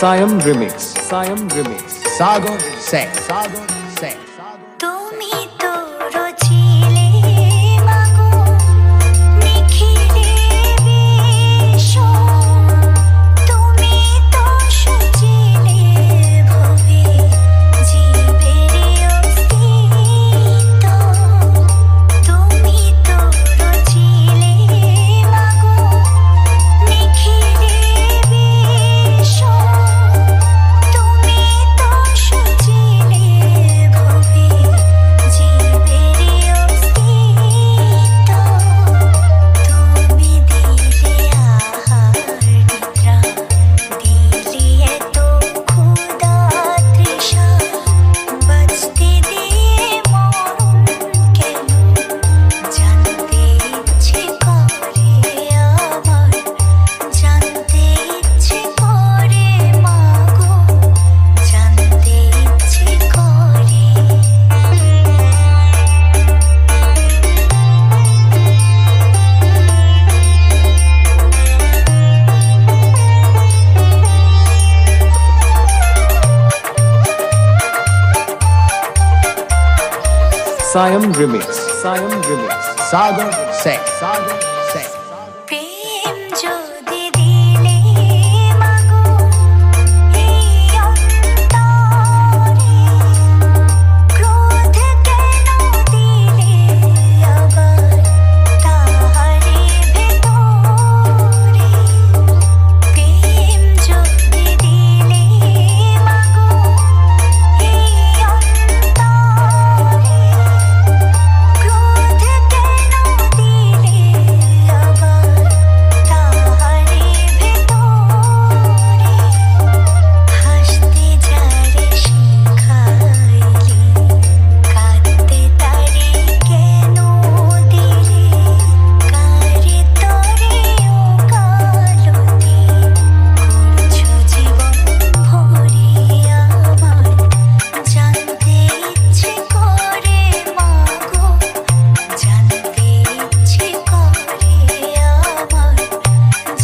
Siam Remix. Siam Remix. Sagar Sek. Sagar Sek. তুমি তো রচিলে মাগো নিখিলে বিশ্ব তুমি তো সজিলে ভবে জীবের অস্তিত্ব তুমি তো রচিলে মাগো নিখিলে বিশ্ব তুমি তো সজিলে ভবে জীবের অস্তিত্ব তুমি দিলে আহার নিদ্রা দিলে এত ক্ষুধা তৃষা বাঁচতে দিয়ে মরণ কেন জানতে ইচ্ছে করে আমার জানতে ইচ্ছে করে মাগো জানতে ইচ্ছে করে Siam Remix. Siam Remix. Sagar Sek. Sagar Sek. প্রেম যদি দিলে মাগো এই অন্তরে ক্রোধ কেন দিলে আবার তাহারে ভেতরে প্রেম যদি দিলে মাগো এই অন্তরে ক্রোধ কেন দিলে আবার তাহারে ভেতরে হাসতে যারে শিখাইলে কাঁদতে তারে কেন দিলে কারে তরে ও কালতি করছো জীবন ভরে আমার জানতে ইচ্ছে করে মাগো জানতে ইচ্ছে করে আমার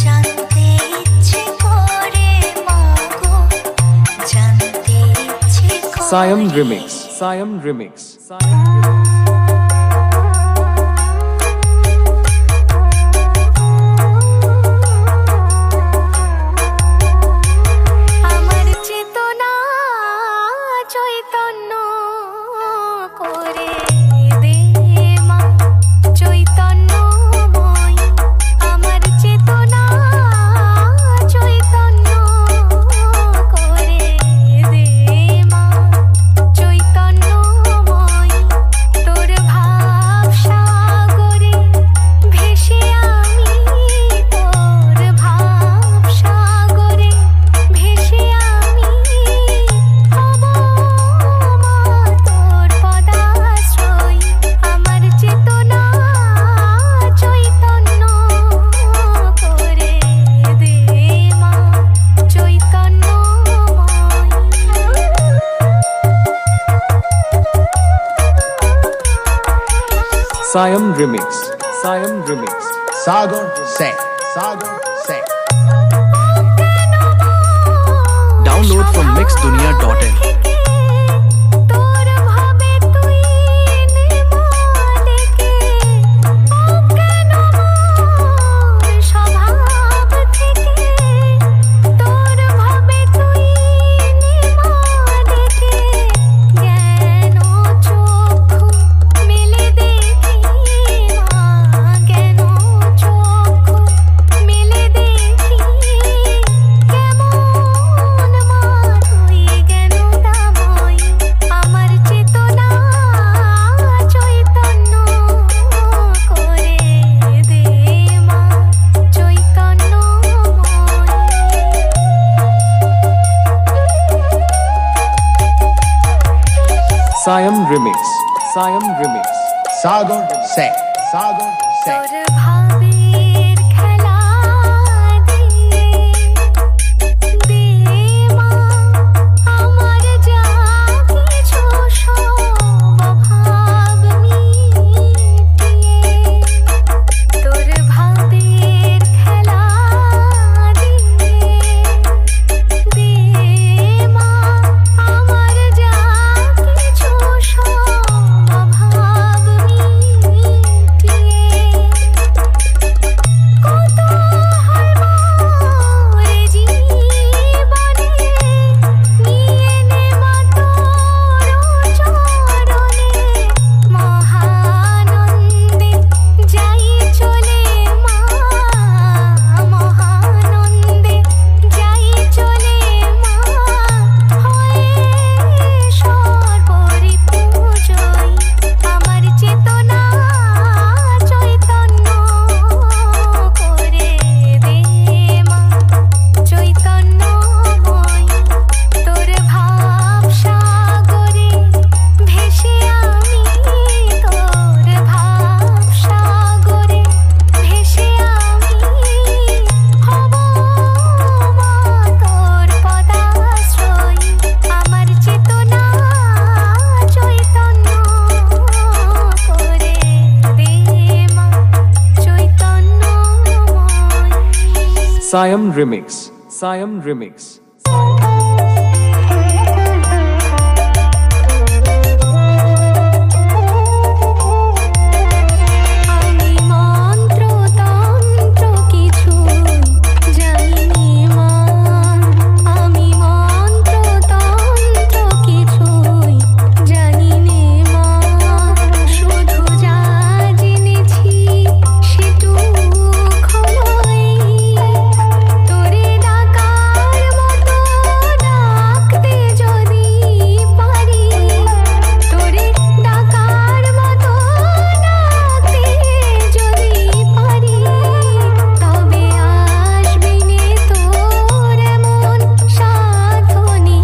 জানতে ইচ্ছে করে মাগো জানতে ইচ্ছে করে Siam Remix. Siam Remix. আমার চেতনা চৈতন্য করে দে মা চৈতন্যময় আমার চেতনা চৈতন্য করে দে মা চৈতন্যময় তোর ভাব সাগরে ভেসে আমি তোর ভাব সাগরে ভেসে আমি হব মা তোর পদাশ্রয় আমার চেতনা চৈতন্য করে দে মা চৈতন্যময় Siam Remix. Siam Remix. Sagar Sek. Sagar Sek. Download from mixdunia.in. তোর ভাবে তুই নেমা দেখে অজ্ঞান মোর স্বভাব থেকে তোর ভাবে তুই নেমা দেখে জ্ঞান চক্ষু মেলে দেখি মা জ্ঞান চক্ষু মেলে দেখি কেমন মা তুই জ্ঞান দাময় আমার চেতনা চৈতন্য করে দে মা চৈতন্যময় Siam Remix. Siam Remix. Sagar Sek. Sagar Sek. তোর ভাবের খেলা দিয়ে দে মা আমার যা কিছু সব অভাব মিটিয়ে তোর ভাবের খেলা দিয়ে দে Siam Remix. Siam Remix. আমি মন্ত্র তন্ত্র কিছু জানি মা আমি মন্ত্র তন্ত্র কিছুই জানি মা শুধু যা জেনেছি সেটুকু খোলাই তোরে ডাকার মতো ডাকতে যদি পারি তোরে ডাকার মতো ডাকতে যদি পারি তবে আসবি নে তোর এমন সাধনী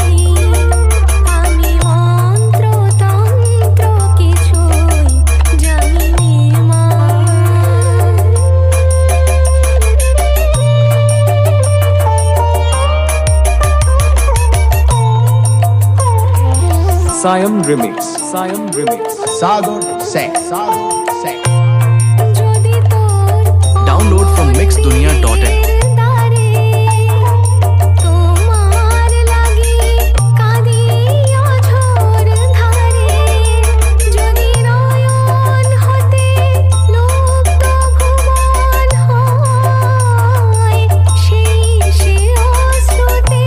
আমি মন্ত্র তন্ত্র কিছুই জানি মা Siam Remix. Siam Remix. Sagar Sek. Sagar Sek. যদি তোর Download from mixdunia.in. দারে তোমার লাগি কাঁদি অঝোর ধারে যদি নয়ন হতে লুপ্ত ভুবন হয় সেই অশ্রুতে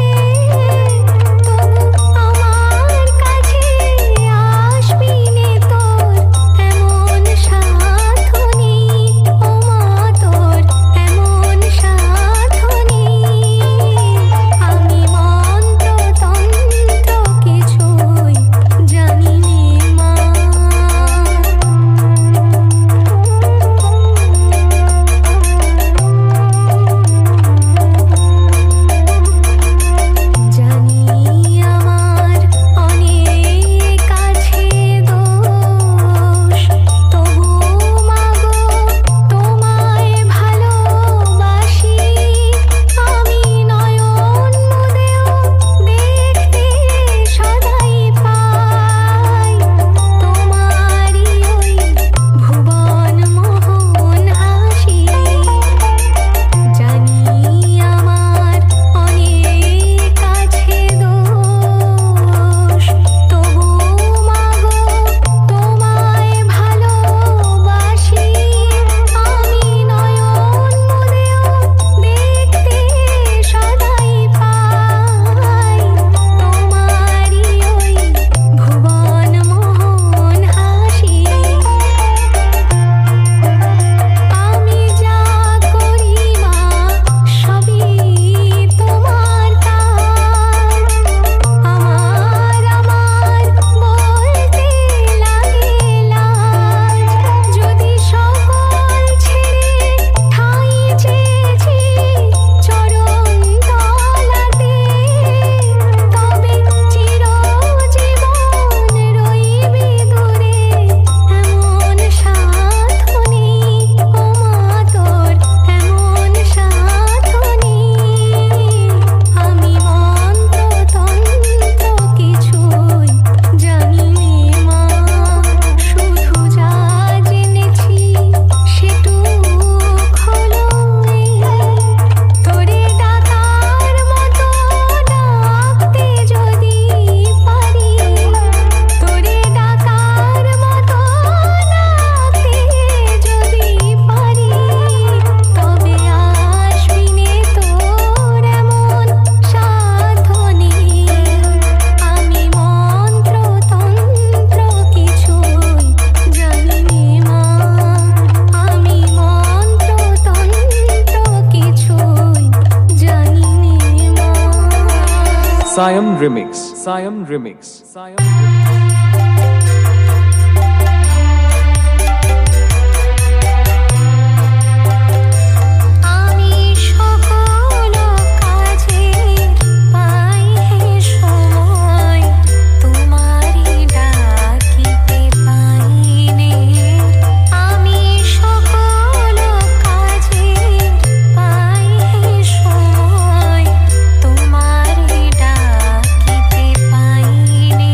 তবু আমার কাছে আসবি নে তোর এমন সাধনী ও মা তোর এমন সাধনী আমি মন্ত্র তন্ত্র কিছুই জানি মা জানি আমার অনেক আছে দোষ তবু মাগো তোমায় ভালোবাসি আমি নয়ন মুদেও দেখতে সদাই পাই তোমারই ওই ভুবন মোহন হাসি জানি আমার অনেক আছে দোষ তবু মাগো তোমায় ভালোবাসি আমি নয়ন মুদেও দেখতে সদাই পাই তোমারই ওই ভুবন মোহন হাসি আমি যা করি মা সবই তোমার কাজ আমার বলতে লাগে লাজ যদি সকল ছেড়ে ঠাঁই চেয়েছি চরণ তলাতে তবে চিরজীবন রইবি দূরে এমন সাধনী ও মা তোর এমন সাধনী আমি মন্ত্র তন্ত্র কিছুই জানি মা শুধু যা জেনেছি সেটুকু খোলাই তোরে ডাকার মতো ডাকতে যদি পারি তোরে ডাকার মতো ডাকতে যদি পারি তবে আসবি নে তোর এমন সাধনী আমি মন্ত্র তন্ত্র কিছুই জানি মা আমি মন্ত্র তন্ত্র কিছুই জানি মা Siam Remix. Siam Remix. Siam আমি সকল কাজে পাই হে সময় তোমারই ডাকিতে পাইনে আমি সকল কাজে পাই হে সময় তোমারই ডাকিতে পাইনে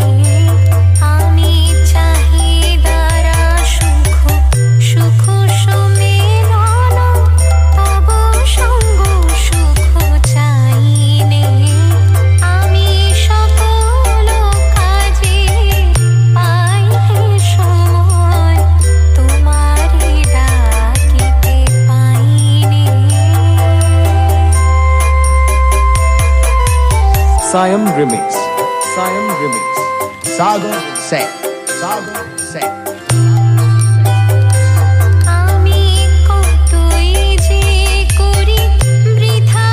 Siam Remix. Siam Remix. Sagar Sek. Sagar Sek. আমি কতই যে করি বৃথা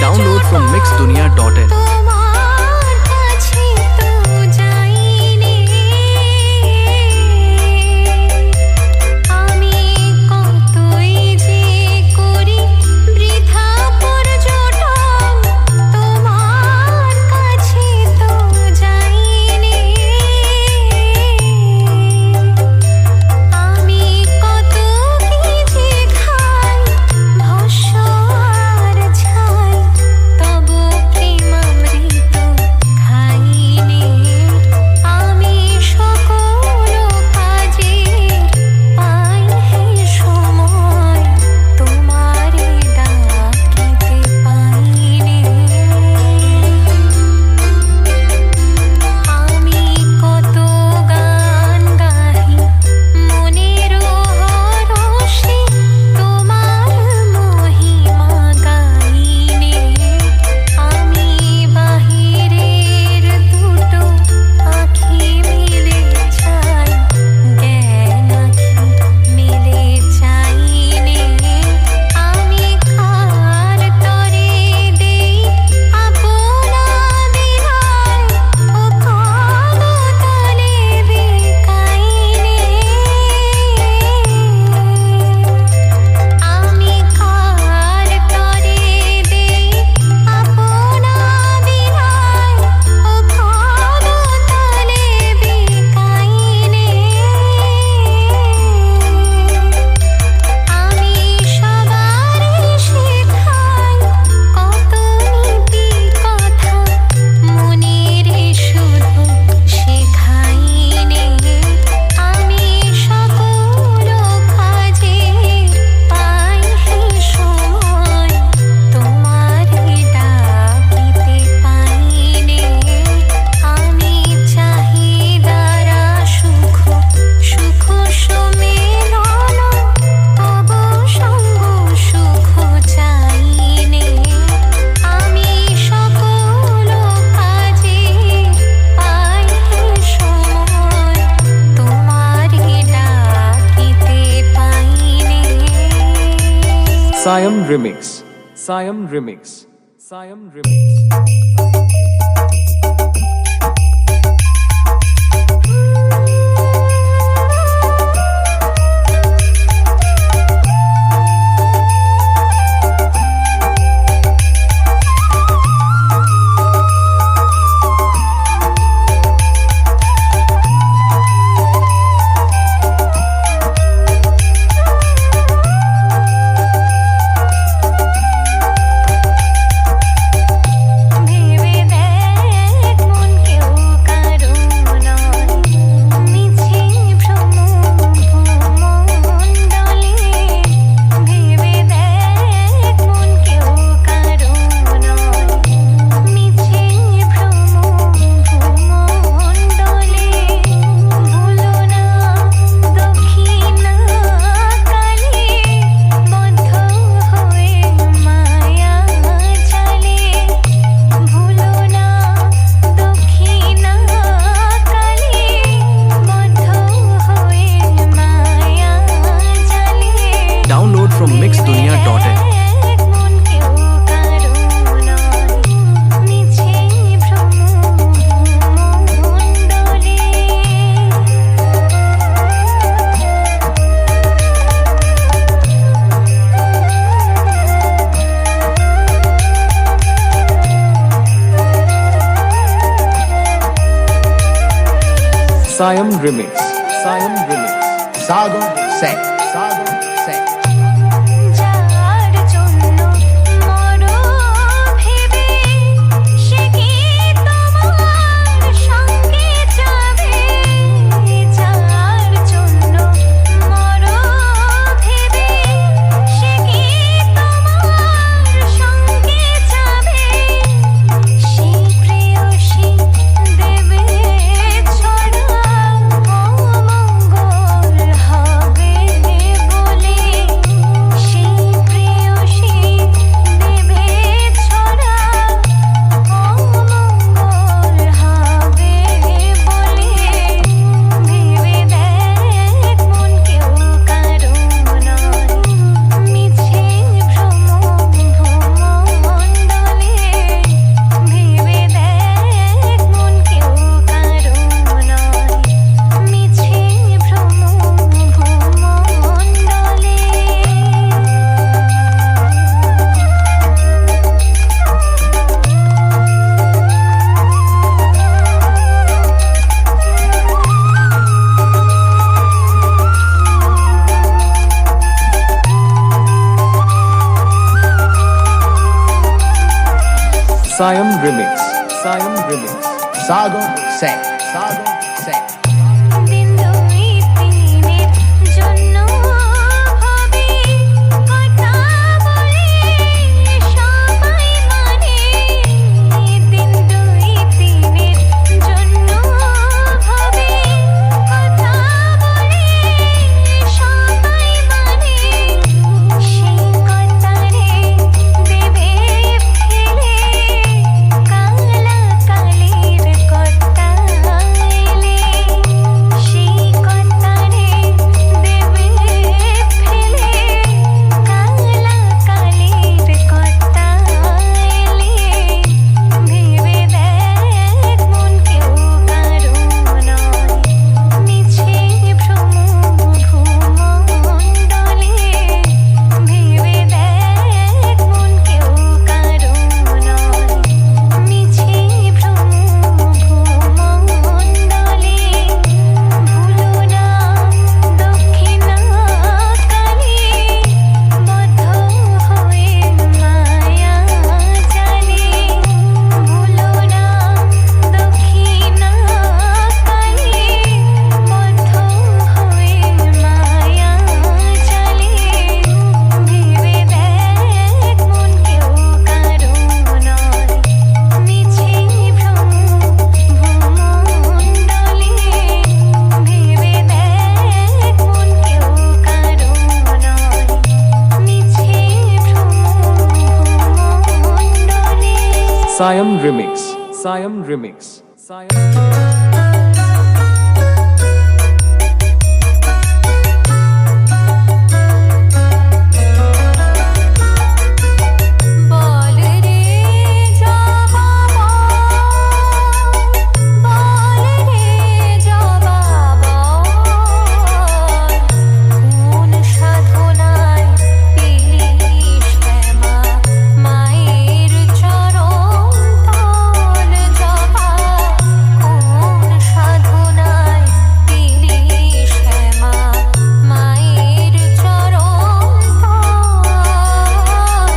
Download from mixdunia.in. তোমার কাছে তো যাইনি আমি কতই যে করি বৃথা পর্যটন তোমার কাছে তো যাইনি আমি কত কি যে খাই ভস্য আর ছাই তবু প্রেমামৃত খাইনি আমি সকল কাজে পাই হে সময় তোমারে ডাকিতে পাইনি আমি কত গান গাহি মনের হরষে তোমার মহিমা গাইনি আমি বাহিরের দুটো আঁখি মিলে চাই জ্ঞান আঁখি মিলে চাইনি আমি কার তরে দেই আপনা দিনায় ও কাদ তলে বিকাইনি আমি কার তরে দেই আপনা দিনায় ও কাদ তলে বিকাইনি আমি সবারে শেখাই কত নীতি কথা মনেরে শুধু শেখাইনি আমি সকল কাজে পাই হে সময় তোমারে ডাকিতে পাইনি আমি চাহিদারা সুখ সুখ সমেলন তব সঙ্গ সুখ চাইনি আমি সকল কাজে পাই হে সময় তোমারে ডাকিতে পাইনি Siam Remix. Siam Remix. Siam Remix. ভেবে দেখ মন কেউ কারো নয় মিছে ভ্রম ভূমণ্ডলে ভেবে দেখ মন কেউ কারো নয় মিছে ভ্রম ভূমণ্ডলে ভুলো না দক্ষিণা কালে বদ্ধ হয়ে মায়া জালে ভুলো না দক্ষিণা কালে বদ্ধ হয়ে মায়া জালে Download from mixdunia.in. মন কেউ কারো নয় মিছে ভ্রম ভূমণ্ডলে Siam Remix. Siam Remix. Sagar Sek. Sagar Sek. যার জন্য মরো ভেবে সে কি তোমার সঙ্গে যাবে যার জন্য মরো ভেবে সে কি তোমার সঙ্গে যাবে সেই প্রেয়সী দেবে ছড়া অমঙ্গল হবে Siam Remix. Siam Remix. Sago Sek. Sago Sek. দিন দুই তিনের জন্য ভাবি কথা বলে সবাই মানে দিন দুই তিনের জন্য ভাবি কথা বলে সবাই মানে সেই কথারে দেবে ফেলে কালা কালির কথা এলে সেই কথারে দেবে ফেলে কালা কালির কথা এলে ভেবে দেখ মন কেউ কারো নয় মিছে ভ্রম ভূমণ্ডলে ভেবে দেখ মন কেউ কারো নয় মিছে ভ্রম ভূমণ্ডলে ভুলো না দক্ষিণাকালে বদ্ধ হয়ে মায়া জালে ভুলো না দক্ষিণাকালে বদ্ধ হয়ে মায়া জালে ভেবে দেখ মন কেউ কারো নয় মিছে ভ্রম ভূমণ্ডলে ভেবে দেখ মন কেউ কারো নয় মিছে ভ্রম ভূমণ্ডলে Siam Remix. Siam Remix. Siam. বল রে জবা বল রে জবা কোন সাধনায় পেলি শ্যামা মায়ের চরণ তল জবা কোন সাধনায় পেলি শ্যামা মায়ের চরণ তল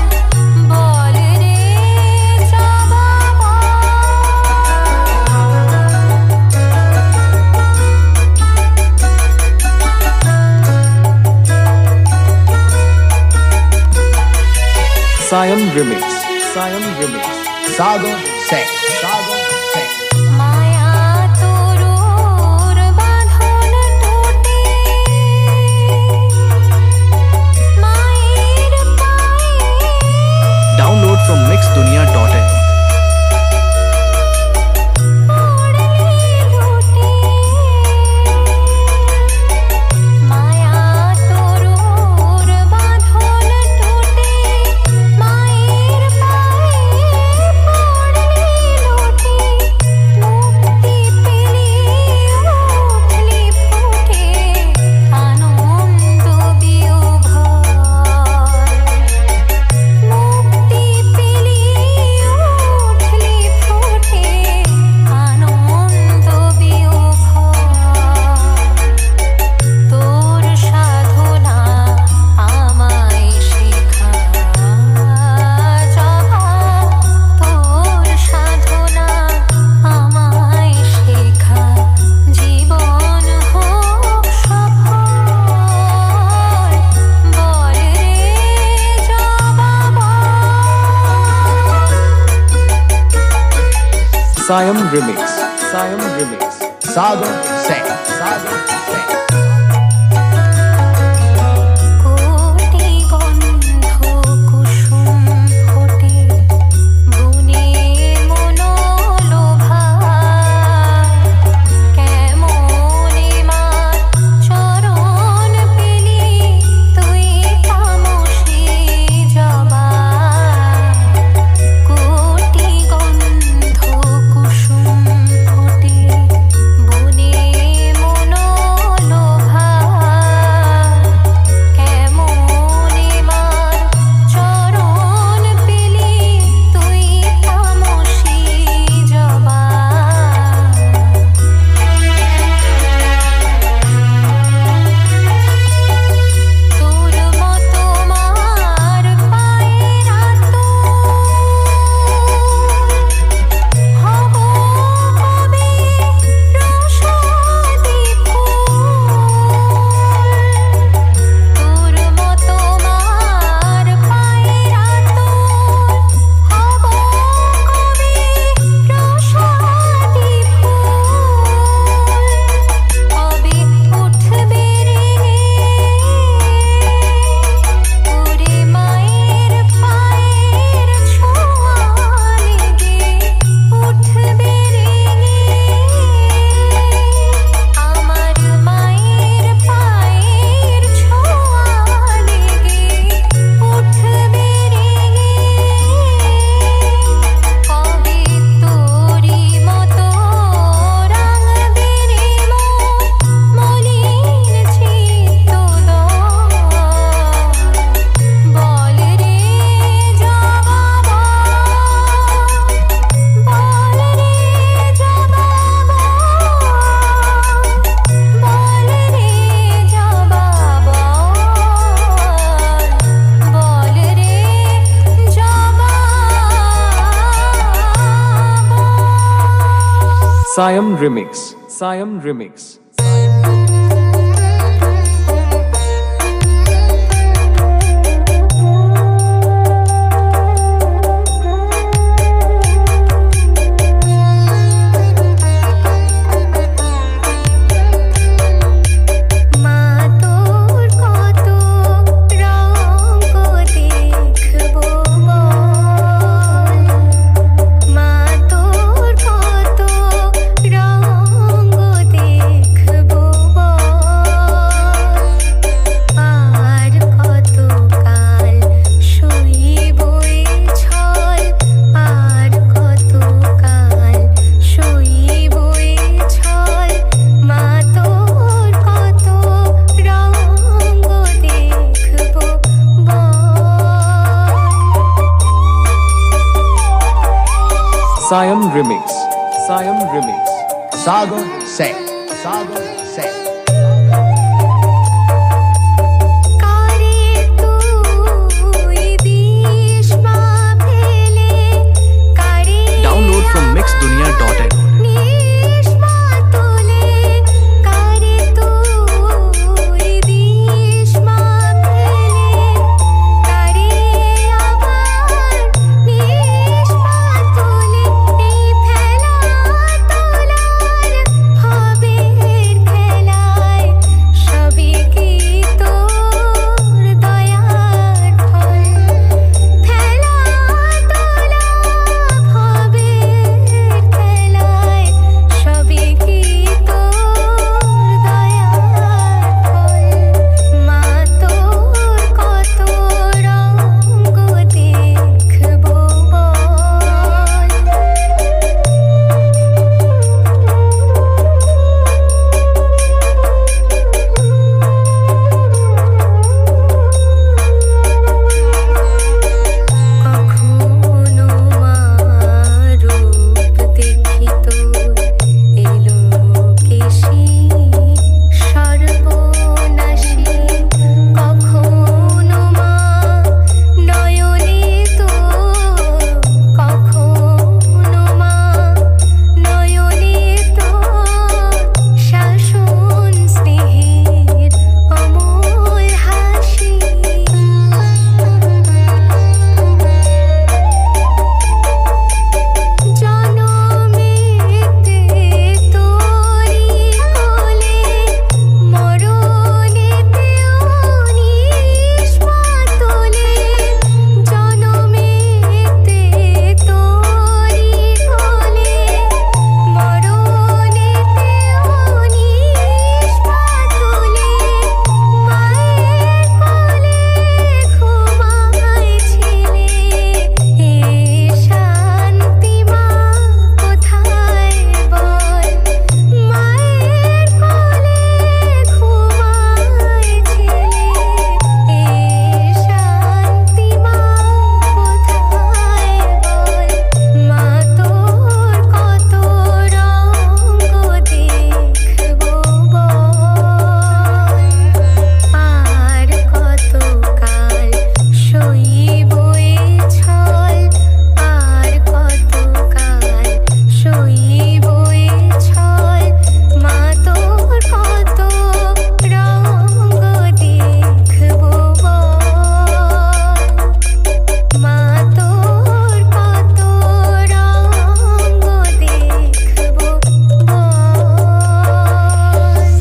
বল রে জবা Siam Remix. Siam Remix. Sago Sek. Sago Sek. মায়া তোর বাঁধন টুটে মায়ের পায়ে Download from mixdunia.in. পড়লি লুটে মায়া তোর বাঁধন টুটে মায়ের পায়ে পড়লি লুটে মুক্তি পেলি উঠলি ফুটে আনন্দ বিয়োভর মুক্তি পেলি উঠলি ফুটে আনন্দ বিয়োভর তোর সাধনা আমায় শেখা জবা তোর সাধনা আমায় শেখা জীবন হোক সফল বল রে জবা Siam Remix. Siam Remix. Sago Sek. Sago Sek. কোটি গন্ধ কুসুম ফোটে বনে মনোলোভা কেমনে মার চরণ পেলি তুই তামসী জবা কোটি গন্ধ কুসুম ফোটে বনে মনোলোভা Siam Remix. Siam Remix. Siam Remix. Siam Remix. Sagar Singh. Sagar Singh. Download from mixdunia.in.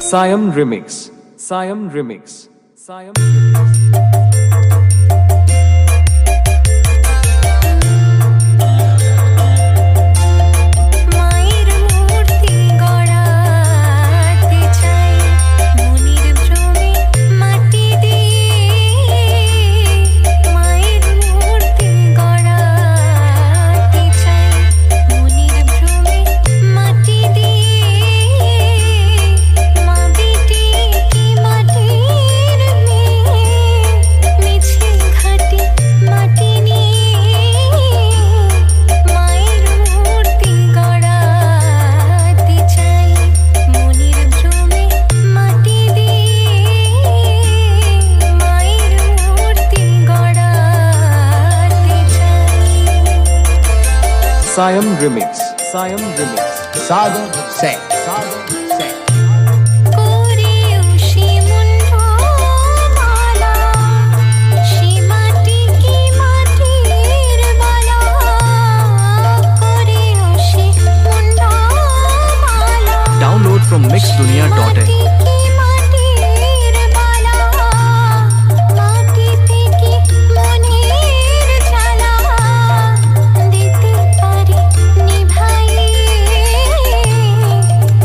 Siam Remix. Siam Remix. Siam Remix. Siam Remix. Siam Remix. Sagar Se. Sagar Se. করে উশি মুন্ডো মালা সে মাটি কি মাটির বালা করে উশি মুন্ডো মালা Download from mixdunia.in. মাটি কি মাটির বালা মাটিতে কি মনের জ্বালা দিতে পারি নিভাই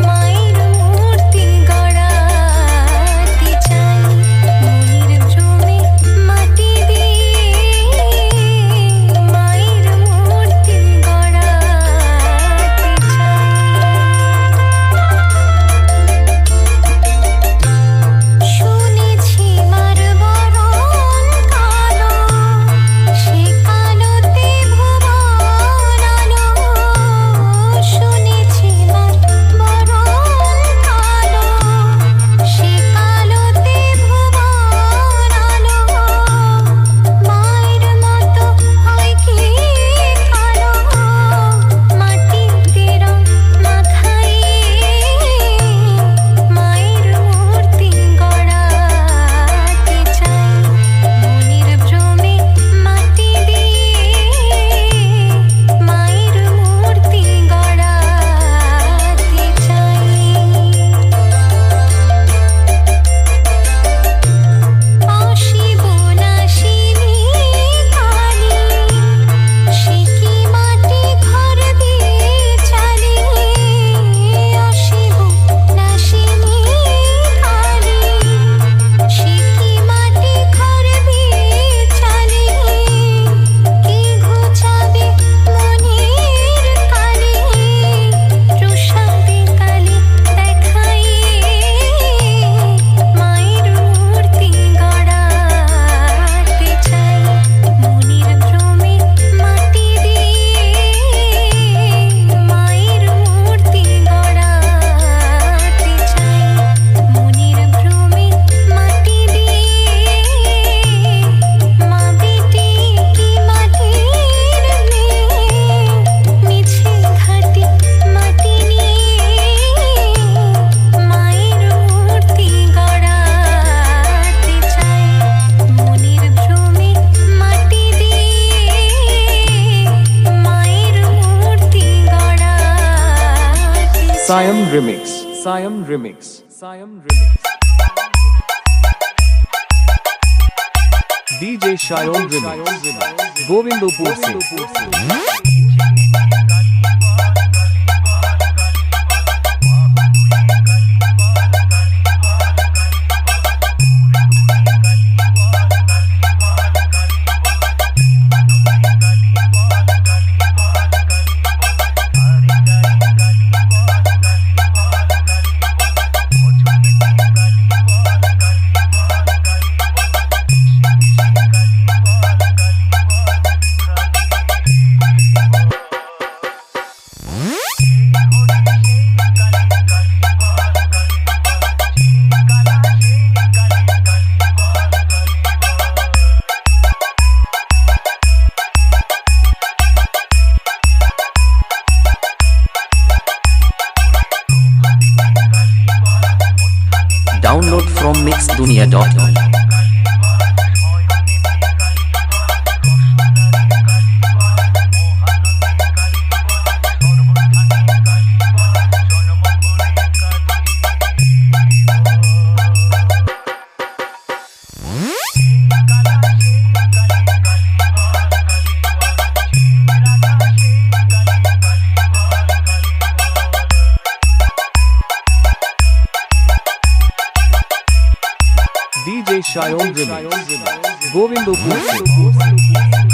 মায়ের মূর্তি গড়াতে চাই মনির জমে মাটি দিয়ে মায়ের মূর্তি গড়াতে চাই শুনেছি মার বরণ কালো সে কালোতে ভুবন আলো শুনেছি মার বরণ কালো সে কালোতে ভুবন আলো মায়ের মতো হয় কি কালো মাটিতে রং মাখাই মায়ের মূর্তি গড়াতে চাই মনির ভ্রমে মাটি দিয়ে মায়ের মূর্তি গড়াতে চাই অশিব নাশিনী কালী সে কি মাটি ঘর দিয়ে চালি অশিব নাশিনী কালী সে কি মাটি ঘর দিয়ে চালি কি ঘুচাবে মনের কালি রুষাবে কালি দেখাই মায়ের মূর্তি গড়াতে চাই মনির ভ্রমে মাটি দিয়ে মায়ের মূর্তি গড়াতে চাই মনির ভ্রমে মাটি দিয়ে মা বেটি কি মাটির মেয়ে মিছে ঘাটি মাটি নিয়ে মায়ের মূর্তি গড়াতে চাই মনির ভ্রমে মাটি দিয়ে মায়ের মূর্তি গড়াতে Siam Remix. Siam Remix. Siam Remix. DJ Shayon Remix. Govindopur se. Download from mixdunia.in. DJ Shayon Remix. Govindopur se.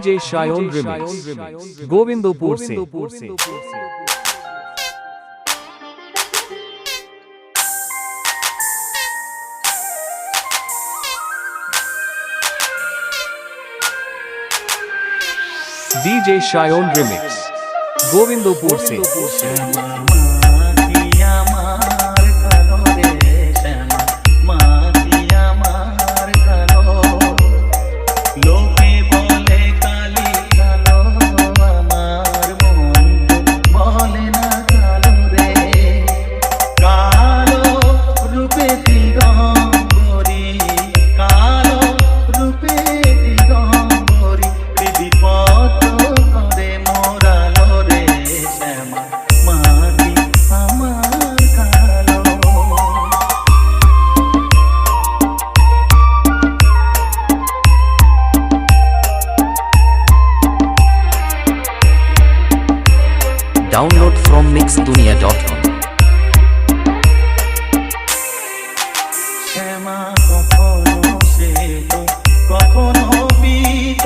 DJ Shayon Remix. Govindopur se. DJ Shayon Remix. Govindopur se. Download from mixdunia.com. শ্যামা কখনো শ্বেত কখনো পীত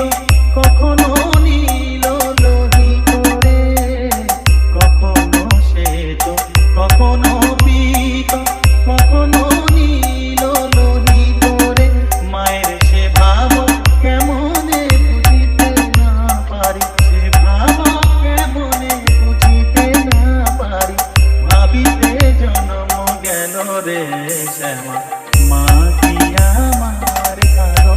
কখনো নীল লোহিত রে, কখনো শ্বেত কখনো পীত কখনো নীল লোহিত রে, মায়ের সে ভাব কেমনে বুঝিতে না পারি, সে ভাব কেমনে বুঝিতে না পারি, ভাবিতে জন্ম গেল রে শ্যামা মা কি আমার কারো।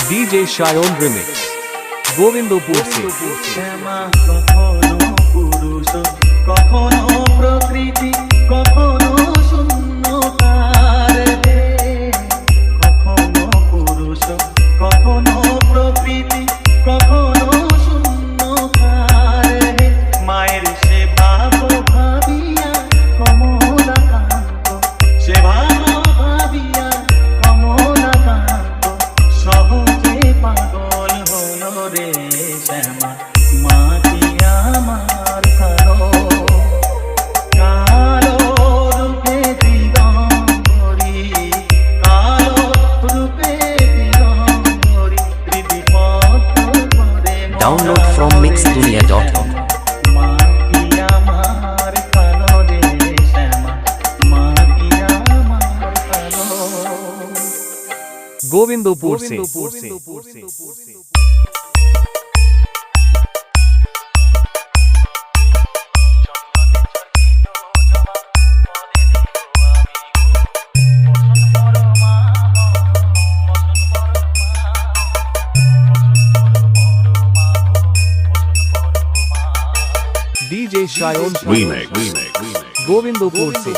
DJ Shayon Remix. Govindopur se. শ্যামা কখনো পুরুষ কখনো প্রকৃতি কখনো শূন্যকার রে, কখনো পুরুষ কখনো প্রকৃতি কখনো শূন্যকার রে, মায়ের সে ভাব ভাবিয়া কমলাকান্ত, সে ভাব ভাবিয়া কমলাকান্ত সহজে পাগল হলো রে শ্যামা মা কি আমার কারো। কালো রূপে দিগম্বরী, কালো রূপে দিগম্বরী, হৃদিপথ করে Download from mixdunia.com. মা কি আমার কালো রে শ্যামা মা কি আমার কালো। Govindopur se. DJ Shayon Remix. Govindopur se.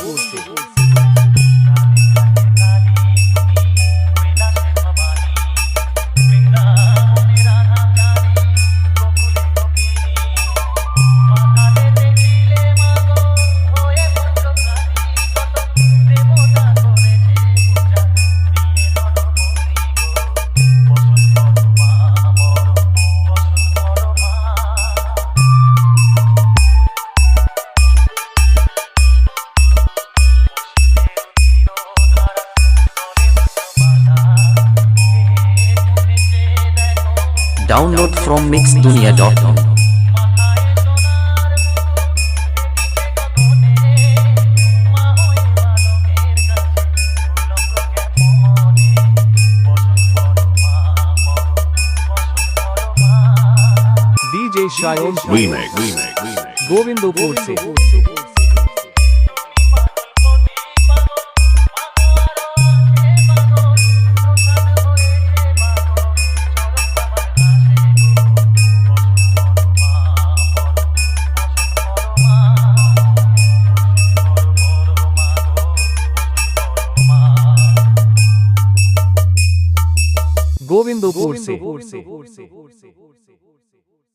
Download from mixdunia.com. DJ Shayon Remix. Govindopur se. Govindopur se.